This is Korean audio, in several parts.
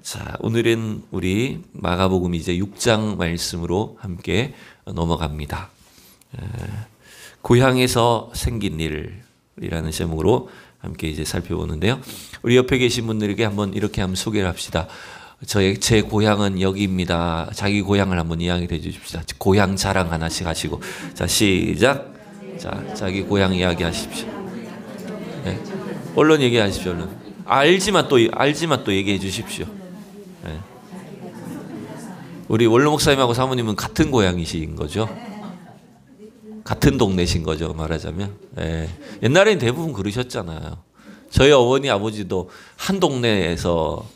자, 오늘은 우리 마가복음 이제 6장 말씀으로 함께 넘어갑니다. 고향에서 생긴 일이라는 제목으로 함께 이제 살펴보는데요. 우리 옆에 계신 분들에게 한번 이렇게 한번 소개를 합시다. 제 고향은 여기입니다. 자기 고향을 한번 이야기해 주십시다. 고향 자랑 하나씩 하시고. 자, 시작. 자, 자기 고향 이야기 하십시오. 네. 얼른 얘기하십시오. 얼른. 알지만 또 얘기해 주십시오. 네. 우리 원로 목사님하고 사모님은 같은 고향이신 거죠? 같은 동네신 거죠, 말하자면. 네. 옛날에는 대부분 그러셨잖아요. 저희 어머니 아버지도 한 동네에서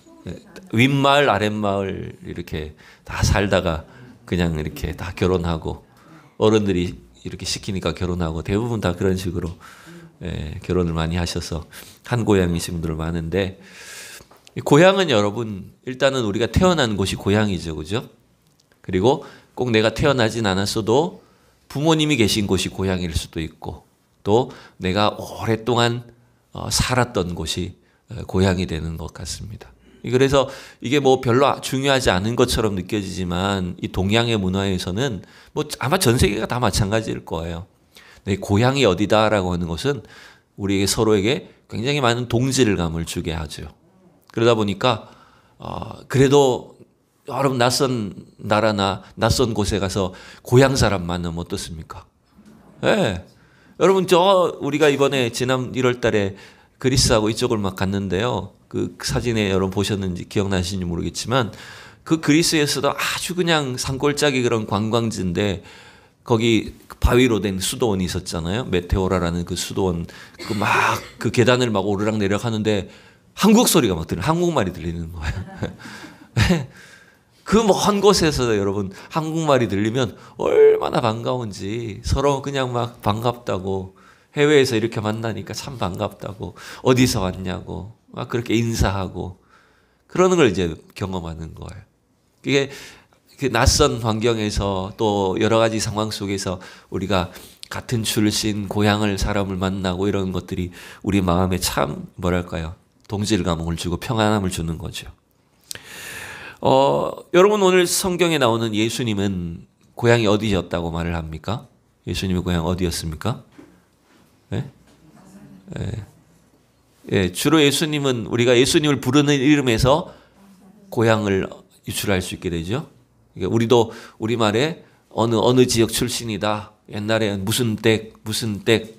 윗마을 아랫마을 이렇게 다 살다가 그냥 이렇게 다 결혼하고 어른들이 이렇게 시키니까 결혼하고 대부분 다 그런 식으로 결혼을 많이 하셔서 한 고향이신 분들 많은데, 고향은 여러분 일단은 우리가 태어난 곳이 고향이죠, 그죠? 그리고 꼭 내가 태어나진 않았어도 부모님이 계신 곳이 고향일 수도 있고, 또 내가 오랫동안 살았던 곳이 고향이 되는 것 같습니다. 그래서 이게 뭐 별로 중요하지 않은 것처럼 느껴지지만 이 동양의 문화에서는 뭐 아마 전 세계가 다 마찬가지일 거예요. 내 고향이 어디다라고 하는 것은 우리에게 서로에게 굉장히 많은 동질감을 주게 하죠. 그러다 보니까 그래도 여러분 낯선 나라나 낯선 곳에 가서 고향 사람 만나면 어떻습니까? 네. 여러분 우리가 이번에 지난 1월 달에 그리스하고 이쪽을 막 갔는데요. 그 사진에 여러분 보셨는지 기억나시는지 모르겠지만 그 그리스에서도 아주 그냥 산골짜기 그런 관광지인데 거기 바위로 된 수도원이 있었잖아요. 메테오라라는 그 수도원 그 계단을 막 오르락 내리락 하는데 한국 소리가 막 한국말이 들리는 거예요. 그 먼 곳에서 여러분 한국말이 들리면 얼마나 반가운지 서로 그냥 막 반갑다고, 해외에서 이렇게 만나니까 참 반갑다고, 어디서 왔냐고 막 그렇게 인사하고 그러는 걸 이제 경험하는 거예요. 이게 그 낯선 환경에서 또 여러 가지 상황 속에서 우리가 같은 출신, 고향을 사람을 만나고 이런 것들이 우리 마음에 참 뭐랄까요? 동질감을 주고 평안함을 주는 거죠. 여러분 오늘 성경에 나오는 예수님은 고향이 어디였다고 말을 합니까? 예수님의 고향 어디였습니까? 네? 주로 예수님은 우리가 예수님을 부르는 이름에서 고향을 유출할 수 있게 되죠. 우리도 우리말에 어느 지역 출신이다. 옛날에 무슨 댁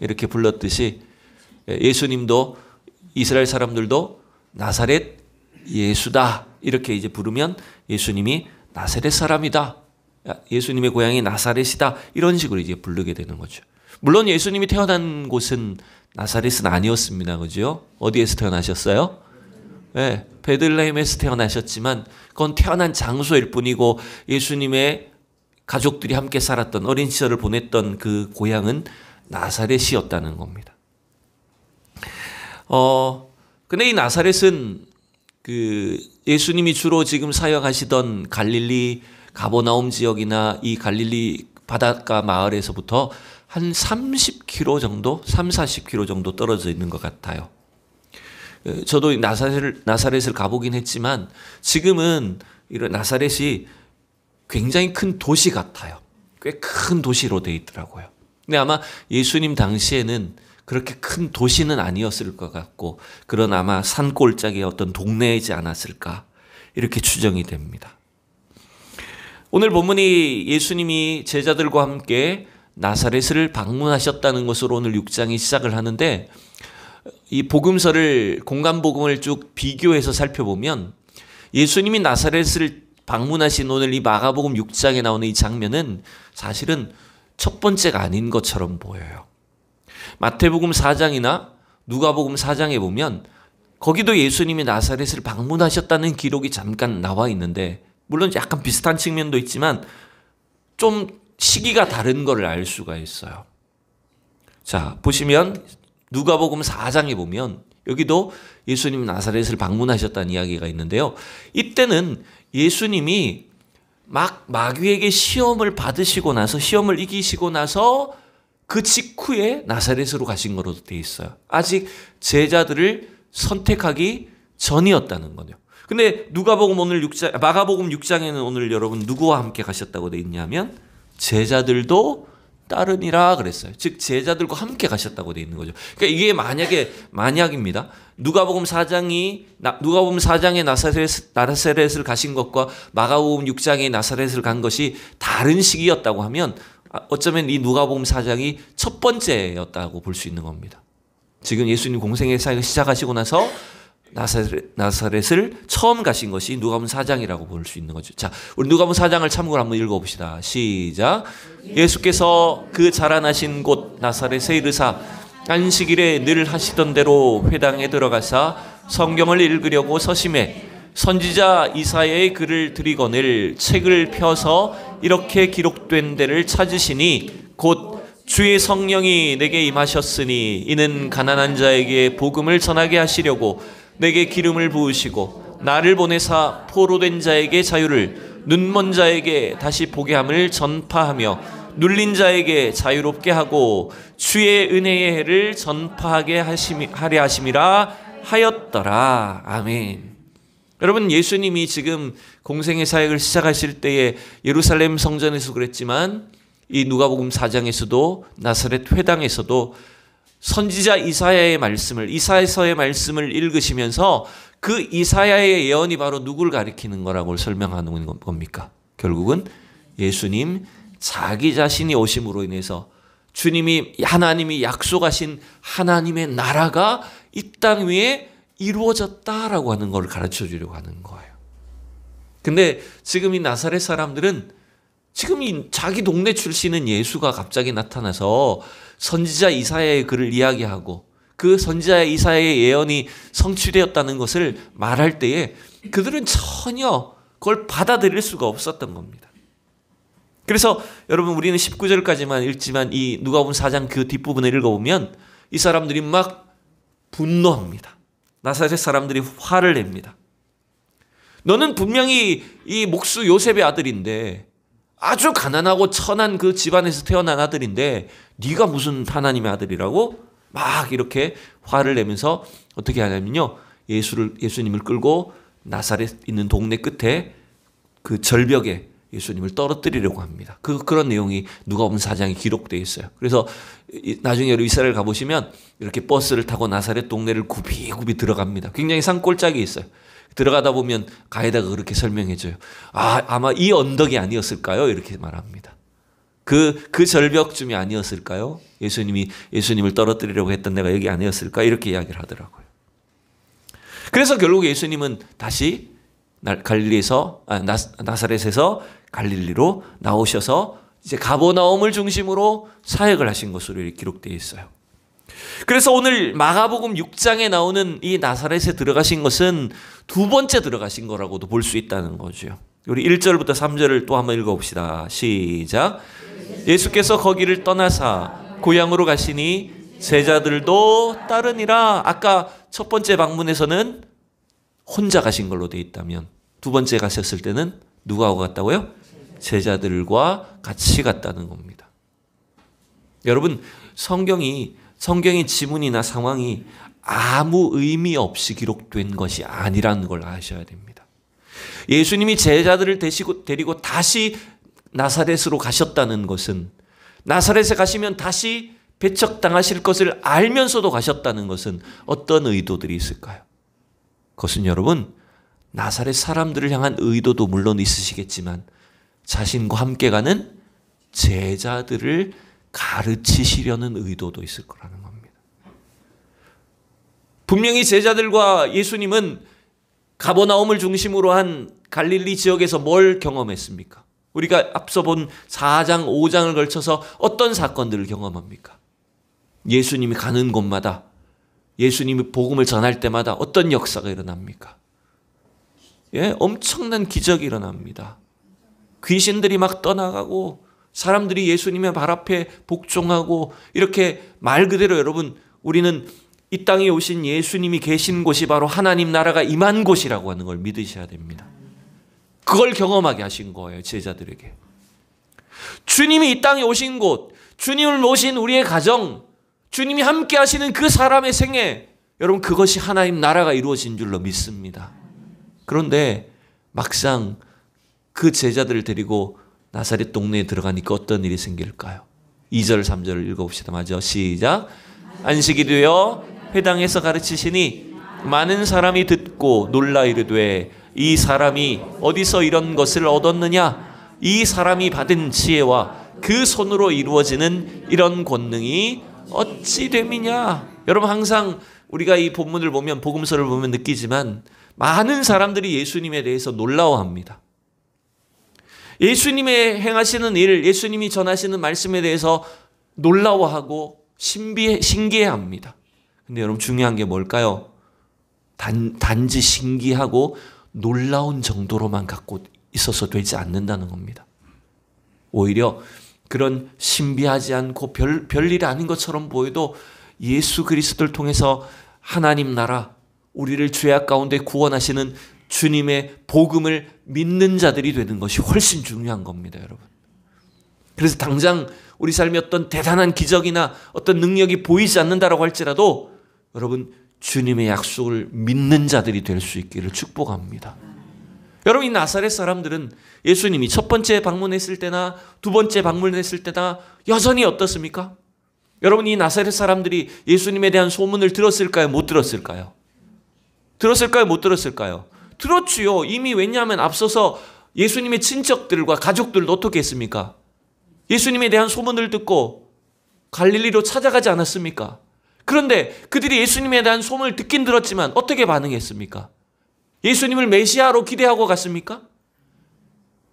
이렇게 불렀듯이 예수님도 이스라엘 사람들도 나사렛 예수다 이렇게 이제 부르면 예수님이 나사렛 사람이다. 예수님의 고향이 나사렛이다. 이런 식으로 이제 부르게 되는 거죠. 물론 예수님이 태어난 곳은 나사렛은 아니었습니다. 그죠? 어디에서 태어나셨어요? 네, 베들레헴에서 태어나셨지만 그건 태어난 장소일 뿐이고 예수님의 가족들이 함께 살았던 어린 시절을 보냈던 그 고향은 나사렛이었다는 겁니다. 근데 이 나사렛은 그 예수님이 주로 지금 사역하시던 갈릴리 가버나움 지역이나 이 갈릴리 바닷가 마을에서부터 한 30km 정도, 40km 정도 떨어져 있는 것 같아요. 저도 나사렛을 가보긴 했지만 지금은 이런 나사렛이 굉장히 큰 도시 같아요. 꽤 큰 도시로 돼 있더라고요. 근데 아마 예수님 당시에는 그렇게 큰 도시는 아니었을 것 같고 그런 아마 산골짜기의 어떤 동네이지 않았을까 이렇게 추정이 됩니다. 오늘 본문이 예수님이 제자들과 함께 나사렛을 방문하셨다는 것으로 오늘 6장이 시작을 하는데, 이 복음서를 공간복음을 쭉 비교해서 살펴보면 예수님이 나사렛을 방문하신 오늘 이 마가복음 6장에 나오는 이 장면은 사실은 첫 번째가 아닌 것처럼 보여요. 마태복음 4장이나 누가복음 4장에 보면 거기도 예수님이 나사렛을 방문하셨다는 기록이 잠깐 나와 있는데, 물론 약간 비슷한 측면도 있지만 좀 시기가 다른 걸 알 수가 있어요. 자, 보시면 누가복음 4장에 보면 여기도 예수님이 나사렛을 방문하셨다는 이야기가 있는데요. 이때는 예수님이 마귀에게 시험을 받으시고 나서, 시험을 이기시고 나서 그 직후에 나사렛으로 가신 거로 되어 있어요. 아직 제자들을 선택하기 전이었다는 거죠. 근데 마가복음 6장에는 오늘 여러분 누구와 함께 가셨다고 돼 있냐면 제자들도 따르니라 그랬어요. 즉 제자들과 함께 가셨다고 돼 있는 거죠. 그러니까 이게 만약입니다. 누가복음 4장에 나사렛을 가신 것과 마가복음 6장에 나사렛을 간 것이 다른 시기였다고 하면 어쩌면 이 누가복음 4장이 첫 번째였다고 볼 수 있는 겁니다. 지금 예수님 공생의 사역을 시작하시고 나서 나사렛을 처음 가신 것이 누가복음 4장이라고 볼 수 있는 거죠. 자, 우리 누가복음 4장을 참고로 한번 읽어봅시다. 시작. 예수께서 그 자라나신 곳 나사렛에 이르사 안식일에 늘 하시던 대로 회당에 들어가사 성경을 읽으려고 서심해 선지자 이사야의 글을 들이거늘 책을 펴서 이렇게 기록된 데를 찾으시니 곧 주의 성령이 내게 임하셨으니 이는 가난한 자에게 복음을 전하게 하시려고 내게 기름을 부으시고 나를 보내사 포로된 자에게 자유를 눈먼 자에게 다시 보게 함을 전파하며 눌린 자에게 자유롭게 하고 주의 은혜의 해를 전파하게 하려 하심이라 하였더라. 아멘. 여러분 예수님이 지금 공생의 사역을 시작하실 때에 예루살렘 성전에서 그랬지만 이 누가복음 4장에서도 나사렛 회당에서도 선지자 이사야의 이사야서의 말씀을 읽으시면서 그 이사야의 예언이 바로 누구를 가리키는 거라고 설명하는 겁니까? 결국은 예수님 자기 자신이 오심으로 인해서 하나님이 약속하신 하나님의 나라가 이 땅 위에 이루어졌다라고 하는 걸 가르쳐 주려고 하는 거예요. 근데 지금 이 나사렛 사람들은 지금 이 자기 동네 출신은 예수가 갑자기 나타나서 선지자 이사야의 글을 이야기하고 그 선지자 이사야의 예언이 성취되었다는 것을 말할 때에 그들은 전혀 그걸 받아들일 수가 없었던 겁니다. 그래서 여러분 우리는 19절까지만 읽지만 이 누가복음 4장 그 뒷부분을 읽어보면 이 사람들이 막 분노합니다. 나사렛 사람들이 화를 냅니다. 너는 분명히 이 목수 요셉의 아들인데 아주 가난하고 천한 그 집안에서 태어난 아들인데 네가 무슨 하나님의 아들이라고? 막 이렇게 화를 내면서 어떻게 하냐면요. 예수님을 끌고 나사렛 있는 동네 끝에 그 절벽에 예수님을 떨어뜨리려고 합니다. 그런 내용이 누가복음 4장에 기록되어 있어요. 그래서 나중에 이스라엘 가보시면 이렇게 버스를 타고 나사렛 동네를 굽이굽이 들어갑니다. 굉장히 산골짜기에 있어요. 들어가다 보면 가이드가 그렇게 설명해줘요. 아마 이 언덕이 아니었을까요? 이렇게 말합니다. 그 절벽쯤이 아니었을까요? 예수님을 떨어뜨리려고 했던 데가 여기 아니었을까? 이렇게 이야기를 하더라고요. 그래서 결국 예수님은 다시 나사렛에서 갈릴리로 나오셔서 이제 가버나움을 중심으로 사역을 하신 것으로 기록되어 있어요. 그래서 오늘 마가복음 6장에 나오는 이 나사렛에 들어가신 것은 두 번째 들어가신 거라고도 볼 수 있다는 거죠. 우리 1절부터 3절을 또 한번 읽어봅시다. 시작. 예수께서 거기를 떠나사 고향으로 가시니 제자들도 따르니라. 아까 첫 번째 방문에서는 혼자 가신 걸로 되어 있다면 두 번째 가셨을 때는 누구하고 갔다고요? 제자들과 같이 갔다는 겁니다. 여러분 성경의 지문이나 상황이 아무 의미 없이 기록된 것이 아니라는 걸 아셔야 됩니다. 예수님이 제자들을 데리고 다시 나사렛으로 가셨다는 것은 나사렛에 가시면 다시 배척당하실 것을 알면서도 가셨다는 것은 어떤 의도들이 있을까요? 그것은 여러분 나사렛 사람들을 향한 의도도 물론 있으시겠지만 자신과 함께 가는 제자들을 가르치시려는 의도도 있을 거라는 겁니다. 분명히 제자들과 예수님은 가버나움을 중심으로 한 갈릴리 지역에서 뭘 경험했습니까? 우리가 앞서 본 4장, 5장을 걸쳐서 어떤 사건들을 경험합니까? 예수님이 가는 곳마다 예수님이 복음을 전할 때마다 어떤 역사가 일어납니까? 엄청난 기적이 일어납니다. 귀신들이 막 떠나가고 사람들이 예수님의 발 앞에 복종하고 이렇게 말 그대로 여러분 우리는 이 땅에 오신 예수님이 계신 곳이 바로 하나님 나라가 임한 곳이라고 하는 걸 믿으셔야 됩니다. 그걸 경험하게 하신 거예요. 제자들에게. 주님이 이 땅에 오신 곳, 주님을 모신 우리의 가정, 주님이 함께 하시는 그 사람의 생애, 여러분 그것이 하나님 나라가 이루어진 줄로 믿습니다. 그런데 막상 그 제자들을 데리고 나사렛 동네에 들어가니까 어떤 일이 생길까요? 2절 3절을 읽어봅시다. 맞아. 시작. 안식이 되어 회당에서 가르치시니 많은 사람이 듣고 놀라 이르되 이 사람이 어디서 이런 것을 얻었느냐? 이 사람이 받은 지혜와 그 손으로 이루어지는 이런 권능이 어찌 됨이냐? 여러분, 항상 우리가 이 본문을 보면, 복음서를 보면 느끼지만 많은 사람들이 예수님에 대해서 놀라워합니다. 예수님의 행하시는 일, 예수님이 전하시는 말씀에 대해서 놀라워하고 신기해합니다. 근데 여러분, 중요한 게 뭘까요? 단지 신기하고 놀라운 정도로만 갖고 있어서 되지 않는다는 겁니다. 오히려 그런 신비하지 않고 별일 아닌 것처럼 보여도 예수 그리스도를 통해서 하나님 나라, 우리를 죄악 가운데 구원하시는 주님의 복음을 믿는 자들이 되는 것이 훨씬 중요한 겁니다, 여러분. 그래서 당장 우리 삶에 어떤 대단한 기적이나 어떤 능력이 보이지 않는다라고 할지라도 여러분, 주님의 약속을 믿는 자들이 될 수 있기를 축복합니다. 여러분, 이 나사렛 사람들은 예수님이 첫 번째 방문했을 때나 두 번째 방문했을 때나 여전히 어떻습니까? 여러분, 이 나사렛 사람들이 예수님에 대한 소문을 들었을까요? 못 들었을까요? 들었을까요? 못 들었을까요? 들었지요. 이미. 왜냐하면 앞서서 예수님의 친척들과 가족들도 어떻게 했습니까? 예수님에 대한 소문을 듣고 갈릴리로 찾아가지 않았습니까? 그런데 그들이 예수님에 대한 소문을 듣긴 들었지만 어떻게 반응했습니까? 예수님을 메시아로 기대하고 갔습니까?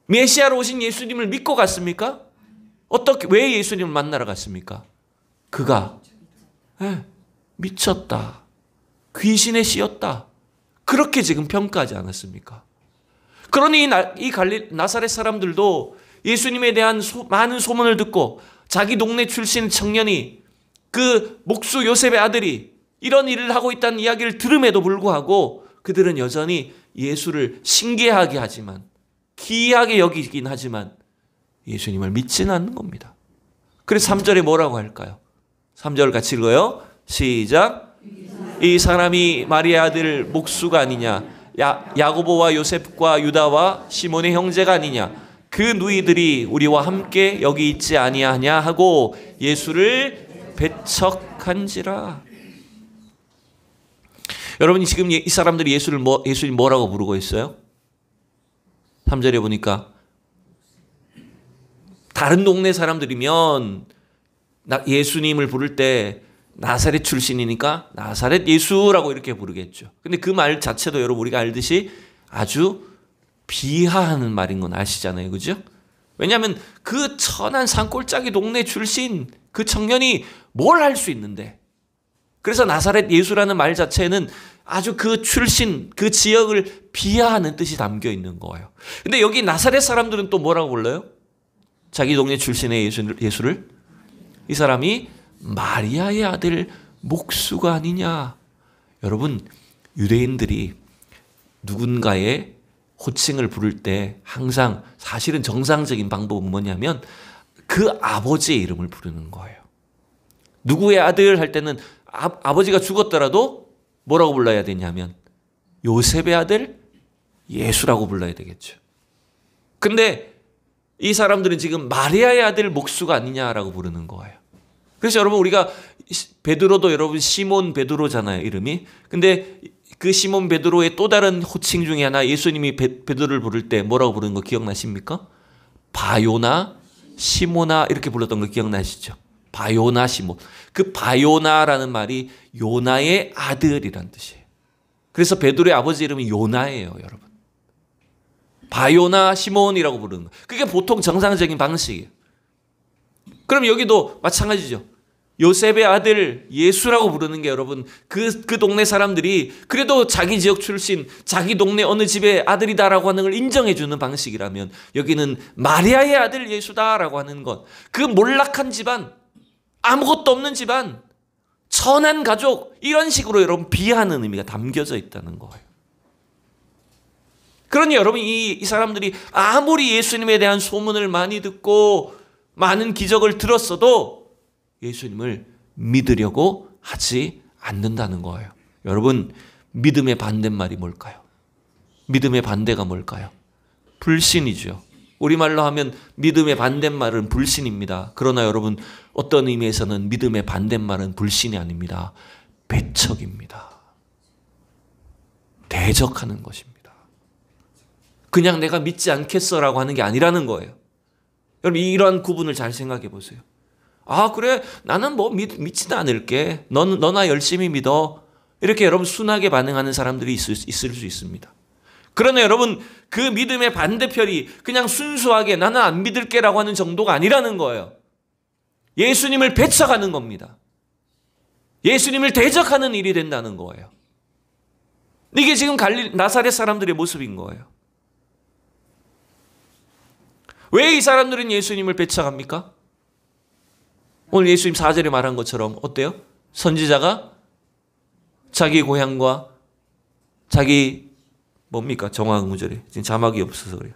메시아로 오신 예수님을 믿고 갔습니까? 왜 예수님을 만나러 갔습니까? 그가 미쳤다, 귀신에 씌었다, 그렇게 지금 평가하지 않았습니까? 그러니 이 나사렛 사람들도 예수님에 대한 많은 소문을 듣고 자기 동네 출신 청년이, 그 목수 요셉의 아들이 이런 일을 하고 있다는 이야기를 들음에도 불구하고 그들은 여전히 예수를 신기하게 하지만, 기이하게 여기긴 하지만 예수님을 믿지는 않는 겁니다. 그래서 3절에 뭐라고 할까요? 3절 같이 읽어요. 시작. 이 사람이 마리아의 아들 목수가 아니냐? 야고보와 요셉과 유다와 시몬의 형제가 아니냐? 그 누이들이 우리와 함께 여기 있지 아니하냐 하고 예수를 배척한지라. 여러분, 지금 이 사람들이 예수님 뭐라고 부르고 있어요? 3절에 보니까 다른 동네 사람들이면 예수님을 부를 때 나사렛 출신이니까 나사렛 예수라고 이렇게 부르겠죠. 근데 그 말 자체도 여러분, 우리가 알듯이 아주 비하하는 말인 건 아시잖아요. 그죠? 왜냐하면 그 천한 산골짜기 동네 출신 그 청년이 뭘 할 수 있는데. 그래서 나사렛 예수라는 말 자체는 아주 그 출신, 그 지역을 비하하는 뜻이 담겨 있는 거예요. 근데 여기 나사렛 사람들은 또 뭐라고 불러요? 자기 동네 출신의 예수를? 이 사람이 마리아의 아들 목수가 아니냐. 여러분, 유대인들이 누군가의 호칭을 부를 때 항상 사실은 정상적인 방법은 뭐냐면 그 아버지의 이름을 부르는 거예요. 누구의 아들 할 때는 아버지가 죽었더라도 뭐라고 불러야 되냐면 요셉의 아들 예수라고 불러야 되겠죠. 근데 이 사람들은 지금 마리아의 아들 목수가 아니냐라고 부르는 거예요. 그래서 여러분, 우리가 베드로도 여러분 시몬 베드로잖아요, 이름이. 근데 그 시몬 베드로의 또 다른 호칭 중에 하나, 예수님이 베드로를 부를 때 뭐라고 부르는 거 기억나십니까? 바요나 시모나 이렇게 불렀던 거 기억나시죠? 바요나 시몬. 그 바요나라는 말이 요나의 아들이란 뜻이에요. 그래서 베드로의 아버지 이름이 요나예요, 여러분. 바요나 시몬이라고 부르는 거. 그게 보통 정상적인 방식이에요. 그럼 여기도 마찬가지죠. 요셉의 아들 예수라고 부르는 게 여러분, 그 동네 사람들이 그래도 자기 지역 출신, 자기 동네 어느 집의 아들이다라고 하는 걸 인정해 주는 방식이라면, 여기는 마리아의 아들 예수다라고 하는 것, 그 몰락한 집안, 아무것도 없는 집안, 천한 가족, 이런 식으로 여러분 비하하는 의미가 담겨져 있다는 거예요. 그러니 여러분, 이 사람들이 아무리 예수님에 대한 소문을 많이 듣고 많은 기적을 들었어도 예수님을 믿으려고 하지 않는다는 거예요. 여러분, 믿음의 반대말이 뭘까요? 믿음의 반대가 뭘까요? 불신이죠. 우리말로 하면 믿음의 반대말은 불신입니다. 그러나 여러분, 어떤 의미에서는 믿음의 반대말은 불신이 아닙니다. 배척입니다. 대적하는 것입니다. 그냥 내가 믿지 않겠어라고 하는 게 아니라는 거예요. 여러분, 이러한 구분을 잘 생각해 보세요. 아, 그래, 나는 뭐 믿지도 않을게. 너나 열심히 믿어. 이렇게 여러분 순하게 반응하는 사람들이 있을 수 있습니다. 그러나 여러분, 그 믿음의 반대편이 그냥 순수하게 나는 안 믿을게라고 하는 정도가 아니라는 거예요. 예수님을 배척하는 겁니다. 예수님을 대적하는 일이 된다는 거예요. 이게 지금 나사렛 사람들의 모습인 거예요. 왜 이 사람들은 예수님을 배척합니까? 오늘 예수님 4절에 말한 것처럼 어때요? 선지자가 자기 고향과 자기 뭡니까? 정확한 구절에 지금 자막이 없어서 그래요.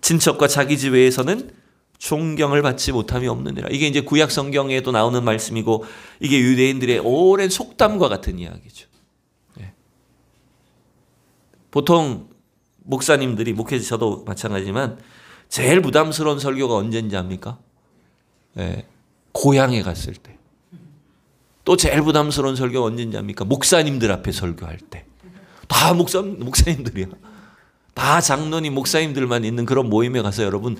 친척과 자기 집 외에서는 존경을 받지 못함이 없느니라. 이게 이제 구약 성경에도 나오는 말씀이고, 이게 유대인들의 오랜 속담과 같은 이야기죠. 네. 보통 목사님들이, 저도 마찬가지지만 제일 부담스러운 설교가 언제인지 압니까? 네. 고향에 갔을 때. 또 제일 부담스러운 설교가 언제인지 압니까? 목사님들 앞에 설교할 때. 다 목사님들이야. 다 장로님, 목사님들만 있는 그런 모임에 가서 여러분,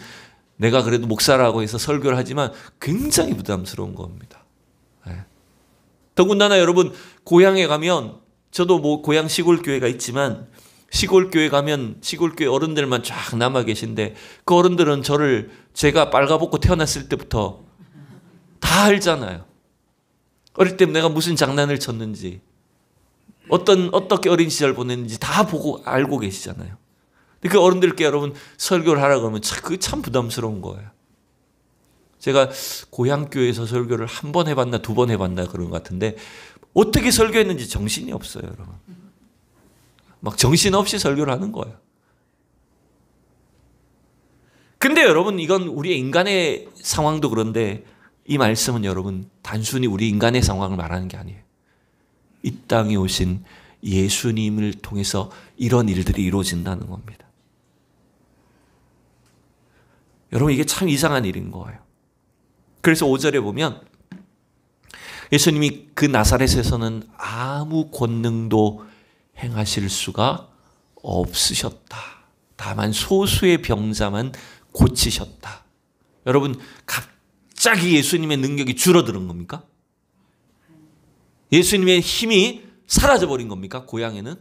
내가 그래도 목사라고 해서 설교를 하지만 굉장히 부담스러운 겁니다. 네. 더군다나 여러분, 고향에 가면, 저도 뭐 고향 시골교회가 있지만, 시골교회 가면 시골교회 어른들만 쫙 남아 계신데, 그 어른들은 제가 빨가벗고 태어났을 때부터 다 알잖아요. 어릴 때 내가 무슨 장난을 쳤는지, 어떻게 어린 시절 보냈는지 다 보고 알고 계시잖아요. 그 어른들께 여러분 설교를 하라고 하면 그게 참 부담스러운 거예요. 제가 고향교회에서 설교를 한 번 해봤나 두 번 해봤나 그런 것 같은데, 어떻게 설교했는지 정신이 없어요, 여러분. 막 정신없이 설교를 하는 거예요. 근데 여러분, 이건 우리 인간의 상황도 그런데, 이 말씀은 여러분 단순히 우리 인간의 상황을 말하는 게 아니에요. 이 땅에 오신 예수님을 통해서 이런 일들이 이루어진다는 겁니다. 여러분, 이게 참 이상한 일인 거예요. 그래서 5절에 보면 예수님이 그 나사렛에서는 아무 권능도 행하실 수가 없으셨다. 다만 소수의 병자만 고치셨다. 여러분, 갑자기 예수님의 능력이 줄어드는 겁니까? 예수님의 힘이 사라져버린 겁니까? 고향에는?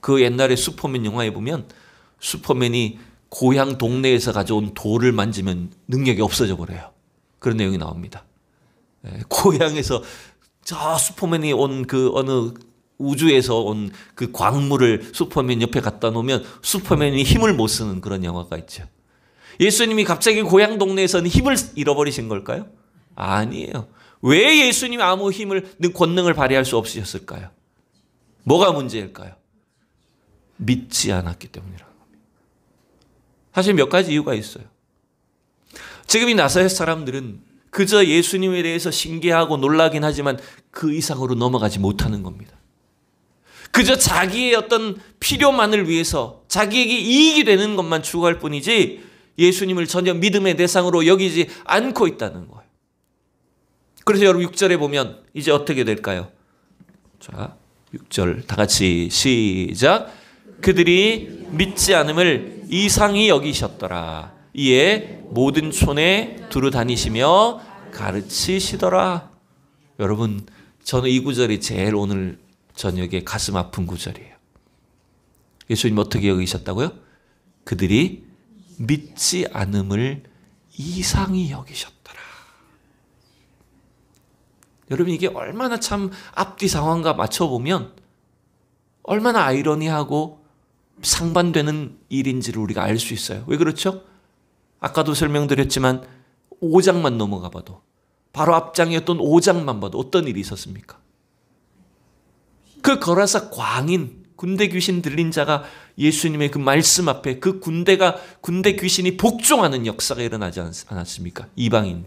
그 옛날에 슈퍼맨 영화에 보면 슈퍼맨이 고향 동네에서 가져온 돌을 만지면 능력이 없어져 버려요. 그런 내용이 나옵니다. 고향에서 저 슈퍼맨이 온 그 어느 우주에서 온 그 광물을 슈퍼맨 옆에 갖다 놓으면 슈퍼맨이 힘을 못 쓰는 그런 영화가 있죠. 예수님이 갑자기 고향 동네에서는 힘을 잃어버리신 걸까요? 아니에요. 왜 예수님이 아무 권능을 발휘할 수 없으셨을까요? 뭐가 문제일까요? 믿지 않았기 때문이라는 겁니다. 사실 몇 가지 이유가 있어요. 지금 이 나사렛 사람들은 그저 예수님에 대해서 신기하고 놀라긴 하지만 그 이상으로 넘어가지 못하는 겁니다. 그저 자기의 어떤 필요만을 위해서 자기에게 이익이 되는 것만 추구할 뿐이지 예수님을 전혀 믿음의 대상으로 여기지 않고 있다는 거예요. 그래서 여러분 6절에 보면 이제 어떻게 될까요? 자, 6절 다 같이 시작. 그들이 믿지 않음을 이상히 여기셨더라. 이에 모든 촌에 두루 다니시며 가르치시더라. 여러분, 저는 이 구절이 제일 오늘 저녁에 가슴 아픈 구절이에요. 예수님 어떻게 여기셨다고요? 그들이 믿지 않음을 이상히 여기셨더라. 여러분, 이게 얼마나 참 앞뒤 상황과 맞춰보면 얼마나 아이러니하고 상반되는 일인지를 우리가 알 수 있어요. 왜 그렇죠? 아까도 설명드렸지만 5장만 넘어가 봐도, 바로 앞장이었던 5장만 봐도 어떤 일이 있었습니까? 그 거라사 광인, 군대 귀신 들린 자가 예수님의 그 말씀 앞에 그 군대 귀신이 복종하는 역사가 일어나지 않았습니까? 이방인.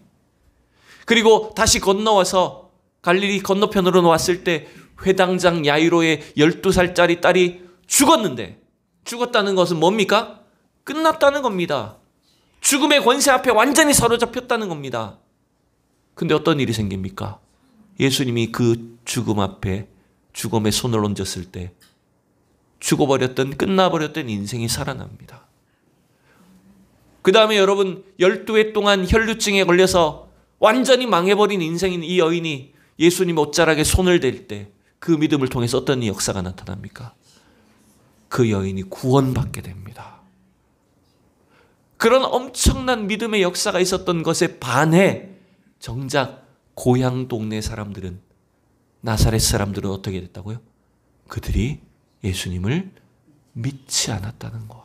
그리고 다시 건너와서 갈릴리 건너편으로 왔을 때 회당장 야이로의 12살짜리 딸이 죽었는데, 죽었다는 것은 뭡니까? 끝났다는 겁니다. 죽음의 권세 앞에 완전히 사로잡혔다는 겁니다. 근데 어떤 일이 생깁니까? 예수님이 그 죽음 앞에 죽음의 손을 얹었을 때 죽어버렸던, 끝나버렸던 인생이 살아납니다. 그 다음에 여러분, 12해 동안 혈루증에 걸려서 완전히 망해버린 인생인 이 여인이 예수님 옷자락에 손을 댈 때 그 믿음을 통해서 어떤 역사가 나타납니까? 그 여인이 구원받게 됩니다. 그런 엄청난 믿음의 역사가 있었던 것에 반해 정작 고향 동네 사람들은, 나사렛 사람들은 어떻게 됐다고요? 그들이 예수님을 믿지 않았다는 거예요.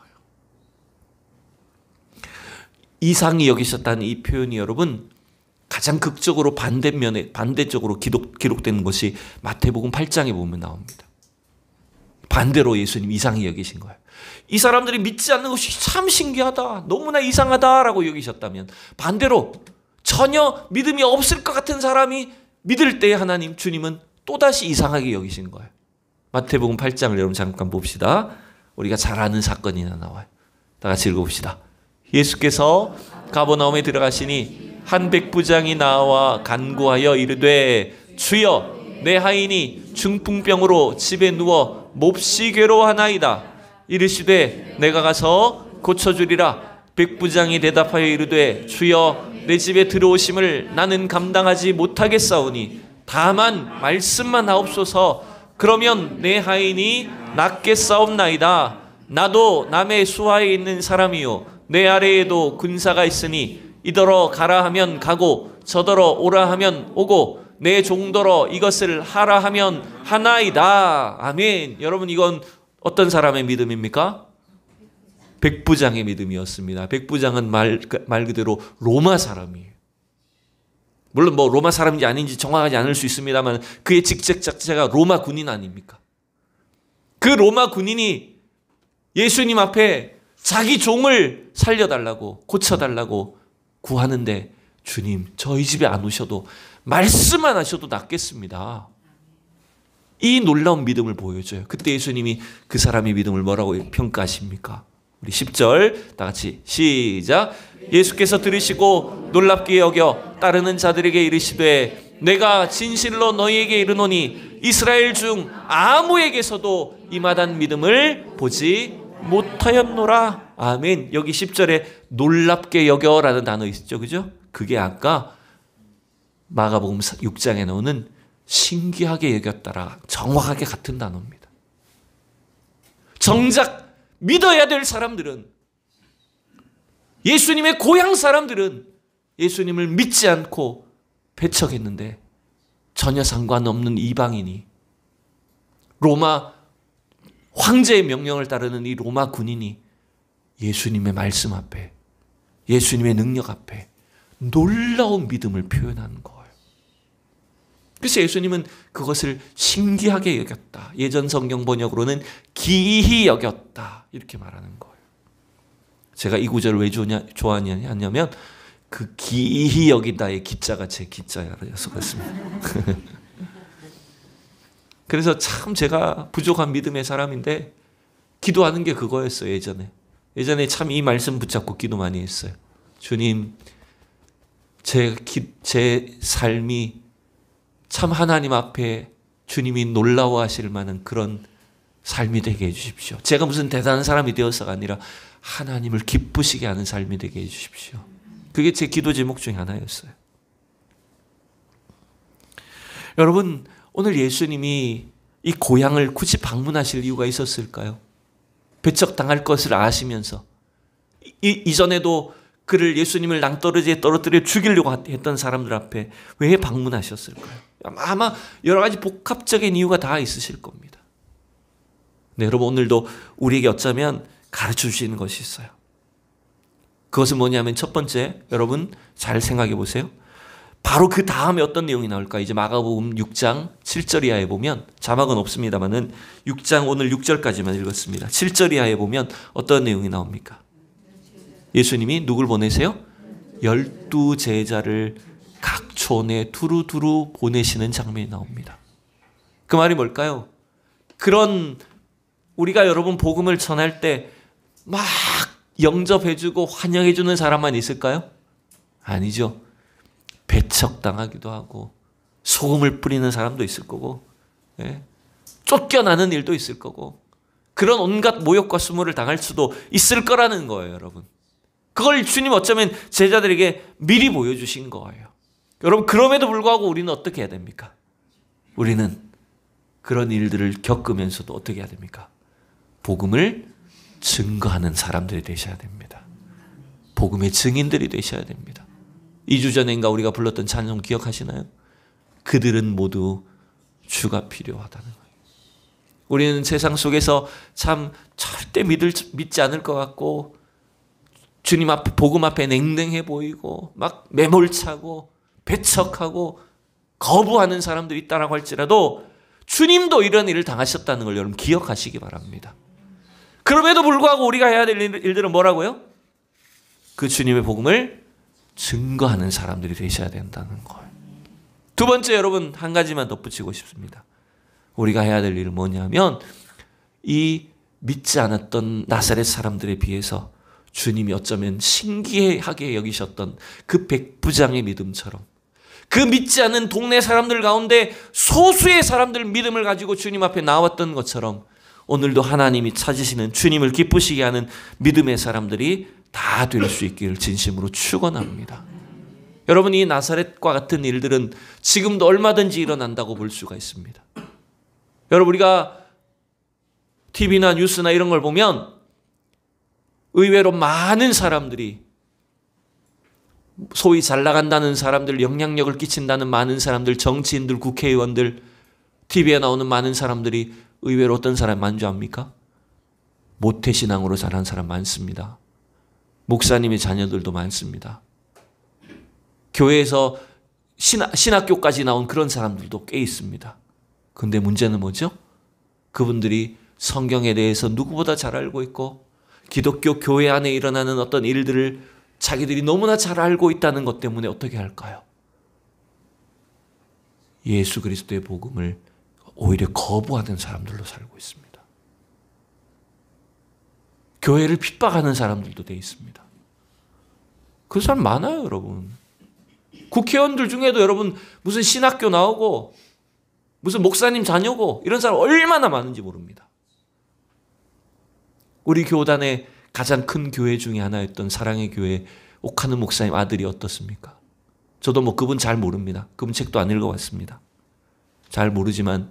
이상히 여기셨다는 이 표현이 여러분 가장 극적으로 반대쪽으로 기록된 것이 마태복음 8장에 보면 나옵니다. 반대로 예수님 이상히 여기신 거예요. 이 사람들이 믿지 않는 것이 참 신기하다, 너무나 이상하다라고 여기셨다면, 반대로 전혀 믿음이 없을 것 같은 사람이 믿을 때 하나님, 주님은 또다시 이상하게 여기신 거예요. 마태복음 8장을 여러분 잠깐 봅시다. 우리가 잘 아는 사건이 하나 나와요. 다 같이 읽어봅시다. 예수께서 가버나움에 들어가시니 한 백부장이 나와 간구하여 이르되, 주여, 내 하인이 중풍병으로 집에 누워 몹시 괴로워하나이다. 이르시되, 내가 가서 고쳐주리라. 백부장이 대답하여 이르되, 주여, 내 집에 들어오심을 나는 감당하지 못하겠사오니 다만 말씀만 하옵소서. 그러면 내 하인이 낫겠사옵나이다. 나도 남의 수하에 있는 사람이요, 내 아래에도 군사가 있으니 이더러 가라 하면 가고 저더러 오라 하면 오고 내 종더러 이것을 하라 하면 하나이다. 아멘. 여러분, 이건 어떤 사람의 믿음입니까? 백부장의 믿음이었습니다. 백부장은 말 그대로 로마 사람이에요. 물론 뭐 로마 사람인지 아닌지 정확하지 않을 수 있습니다만 그의 직책 자체가 로마 군인 아닙니까? 그 로마 군인이 예수님 앞에 자기 종을 살려달라고, 고쳐달라고 구하는데, 주님, 저희 집에 안 오셔도 말씀만 하셔도 낫겠습니다. 이 놀라운 믿음을 보여줘요. 그때 예수님이 그 사람의 믿음을 뭐라고 평가하십니까? 우리 10절 다 같이 시작. 예수께서 들으시고 놀랍게 여겨 따르는 자들에게 이르시되, 내가 진실로 너희에게 이르노니 이스라엘 중 아무에게서도 이마단 믿음을 보지 못하였노라. 아멘. 여기 10절에 놀랍게 여겨라는 단어 있죠, 그죠? 그게 아까 마가복음 6장에 나오는 신기하게 여겼다라 정확하게 같은 단어입니다. 정작 믿어야 될 사람들은, 예수님의 고향 사람들은 예수님을 믿지 않고 배척했는데, 전혀 상관없는 이방인이, 로마 황제의 명령을 따르는 이 로마 군인이 예수님의 말씀 앞에, 예수님의 능력 앞에 놀라운 믿음을 표현하는 거예요. 그래서 예수님은 그것을 신기하게 여겼다. 예전 성경 번역으로는 기이히 여겼다. 이렇게 말하는 거예요. 제가 이 구절을 왜 좋아하냐면 그 기이히 여긴다의 기자가 제 기자여서 그렇습니다. 그래서 참 제가 부족한 믿음의 사람인데 기도하는 게 그거였어요. 예전에 참 이 말씀 붙잡고 기도 많이 했어요. 주님, 제 삶이 참 하나님 앞에 주님이 놀라워하실 만한 그런 삶이 되게 해주십시오. 제가 무슨 대단한 사람이 되어서가 아니라 하나님을 기쁘시게 하는 삶이 되게 해주십시오. 그게 제 기도 제목 중에 하나였어요. 여러분, 오늘 예수님이 이 고향을 굳이 방문하실 이유가 있었을까요? 배척당할 것을 아시면서 이전에도 그를, 예수님을 낭떠러지에 떨어뜨려 죽이려고 했던 사람들 앞에 왜 방문하셨을까요? 아마 여러 가지 복합적인 이유가 다 있으실 겁니다. 네, 여러분, 오늘도 우리에게 어쩌면 가르쳐 주시는 것이 있어요. 그것은 뭐냐면, 첫 번째, 여러분 잘 생각해 보세요. 바로 그 다음에 어떤 내용이 나올까? 이제 마가복음 6장 7절 이하에 보면, 자막은 없습니다만은 6장 오늘 6절까지만 읽었습니다. 7절 이하에 보면 어떤 내용이 나옵니까? 예수님이 누굴 보내세요? 12 제자를 각 촌에 두루두루 보내시는 장면이 나옵니다. 그 말이 뭘까요? 그런 우리가 여러분 복음을 전할 때 막 영접해주고 환영해주는 사람만 있을까요? 아니죠. 배척당하기도 하고 소금을 뿌리는 사람도 있을 거고, 예? 쫓겨나는 일도 있을 거고, 그런 온갖 모욕과 수모를 당할 수도 있을 거라는 거예요, 여러분. 그걸 주님 어쩌면 제자들에게 미리 보여주신 거예요. 여러분, 그럼에도 불구하고 우리는 어떻게 해야 됩니까? 우리는 그런 일들을 겪으면서도 어떻게 해야 됩니까? 복음을 증거하는 사람들이 되셔야 됩니다. 복음의 증인들이 되셔야 됩니다. 2주 전인가 우리가 불렀던 찬송 기억하시나요? 그들은 모두 주가 필요하다는 거예요. 우리는 세상 속에서 참 절대 믿지 않을 것 같고, 주님 앞에, 복음 앞에 냉랭해 보이고 막 매몰차고 배척하고 거부하는 사람들이 있다라고 할지라도 주님도 이런 일을 당하셨다는 걸 여러분 기억하시기 바랍니다. 그럼에도 불구하고 우리가 해야 될 일들은 뭐라고요? 그 주님의 복음을 증거하는 사람들이 되셔야 된다는 거예요. 두 번째, 여러분 한 가지만 덧붙이고 싶습니다. 우리가 해야 될 일은 뭐냐면, 이 믿지 않았던 나사렛 사람들에 비해서 주님이 어쩌면 신기하게 여기셨던 그 백부장의 믿음처럼, 그 믿지 않는 동네 사람들 가운데 소수의 사람들 믿음을 가지고 주님 앞에 나왔던 것처럼, 오늘도 하나님이 찾으시는 주님을 기쁘시게 하는 믿음의 사람들이 다 될 수 있기를 진심으로 축원합니다. 여러분, 이 나사렛과 같은 일들은 지금도 얼마든지 일어난다고 볼 수가 있습니다. 여러분, 우리가 TV나 뉴스나 이런 걸 보면 의외로 많은 사람들이, 소위 잘 나간다는 사람들, 영향력을 끼친다는 많은 사람들, 정치인들, 국회의원들, TV에 나오는 많은 사람들이 의외로 어떤 사람 많은 줄 압니까? 모태신앙으로 자란 사람 많습니다. 목사님의 자녀들도 많습니다. 교회에서 신학교까지 나온 그런 사람들도 꽤 있습니다. 그런데 문제는 뭐죠? 그분들이 성경에 대해서 누구보다 잘 알고 있고, 기독교 교회 안에 일어나는 어떤 일들을 자기들이 너무나 잘 알고 있다는 것 때문에 어떻게 할까요? 예수 그리스도의 복음을 오히려 거부하는 사람들로 살고 있습니다. 교회를 핍박하는 사람들도 돼 있습니다. 그 사람 많아요, 여러분. 국회의원들 중에도 여러분 무슨 신학교 나오고 무슨 목사님 자녀고 이런 사람 얼마나 많은지 모릅니다. 우리 교단의 가장 큰 교회 중에 하나였던 사랑의 교회 옥하는 목사님 아들이 어떻습니까? 저도 뭐 그분 잘 모릅니다. 그분 책도 안 읽어봤습니다. 잘 모르지만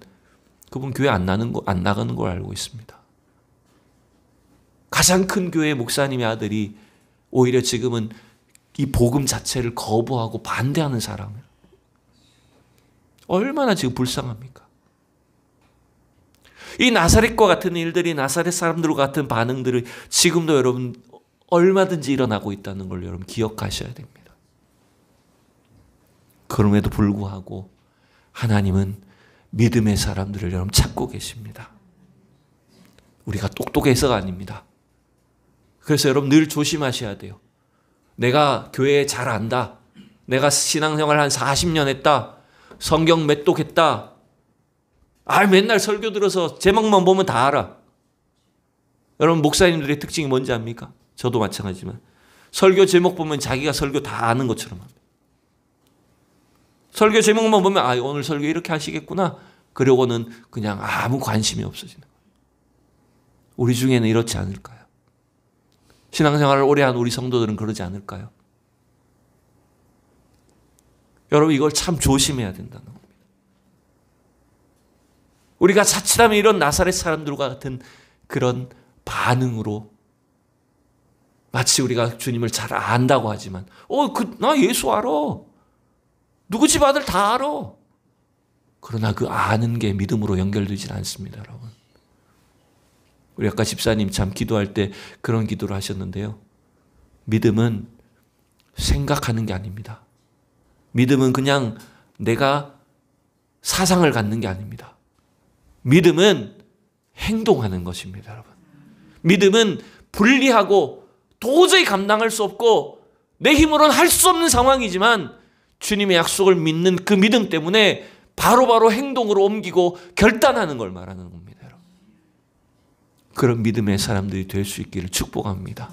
그분 교회 안 나가는 걸 알고 있습니다. 가장 큰 교회 목사님의 아들이 오히려 지금은 이 복음 자체를 거부하고 반대하는 사람을, 얼마나 지금 불쌍합니까? 이 나사렛과 같은 일들이, 나사렛 사람들과 같은 반응들을 지금도 여러분 얼마든지 일어나고 있다는 걸 여러분 기억하셔야 됩니다. 그럼에도 불구하고 하나님은 믿음의 사람들을 여러분 찾고 계십니다. 우리가 똑똑해서가 아닙니다. 그래서 여러분 늘 조심하셔야 돼요. 내가 교회 잘 안다. 내가 신앙생활 한 40년 했다. 성경 맷독했다. 맨날 설교 들어서 제목만 보면 다 알아. 여러분, 목사님들의 특징이 뭔지 압니까? 저도 마찬가지지만 설교 제목 보면 자기가 설교 다 아는 것처럼 합니다. 설교 제목만 보면 오늘 설교 이렇게 하시겠구나. 그러고는 그냥 아무 관심이 없어지는 거예요. 우리 중에는 이렇지 않을까요? 신앙생활을 오래 한 우리 성도들은 그러지 않을까요? 여러분, 이걸 참 조심해야 된다는 겁니다. 우리가 자칫하면 이런 나사렛 사람들과 같은 그런 반응으로, 마치 우리가 주님을 잘 안다고 하지만 나 예수 알아. 누구 집 아들 다 알아. 그러나 그 아는 게 믿음으로 연결되질 않습니다, 여러분. 우리 아까 집사님 참 기도할 때 그런 기도를 하셨는데요. 믿음은 생각하는 게 아닙니다. 믿음은 그냥 내가 사상을 갖는 게 아닙니다. 믿음은 행동하는 것입니다, 여러분. 믿음은 불리하고 도저히 감당할 수 없고 내 힘으로는 할 수 없는 상황이지만 주님의 약속을 믿는 그 믿음 때문에 바로바로 행동으로 옮기고 결단하는 걸 말하는 겁니다. 여러분. 그런 믿음의 사람들이 될 수 있기를 축복합니다.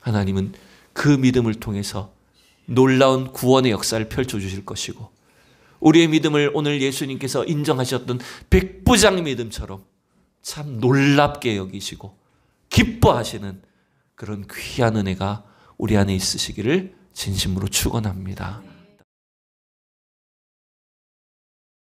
하나님은 그 믿음을 통해서 놀라운 구원의 역사를 펼쳐주실 것이고 우리의 믿음을 오늘 예수님께서 인정하셨던 백부장의 믿음처럼 참 놀랍게 여기시고 기뻐하시는 그런 귀한 은혜가 우리 안에 있으시기를 진심으로 축원합니다.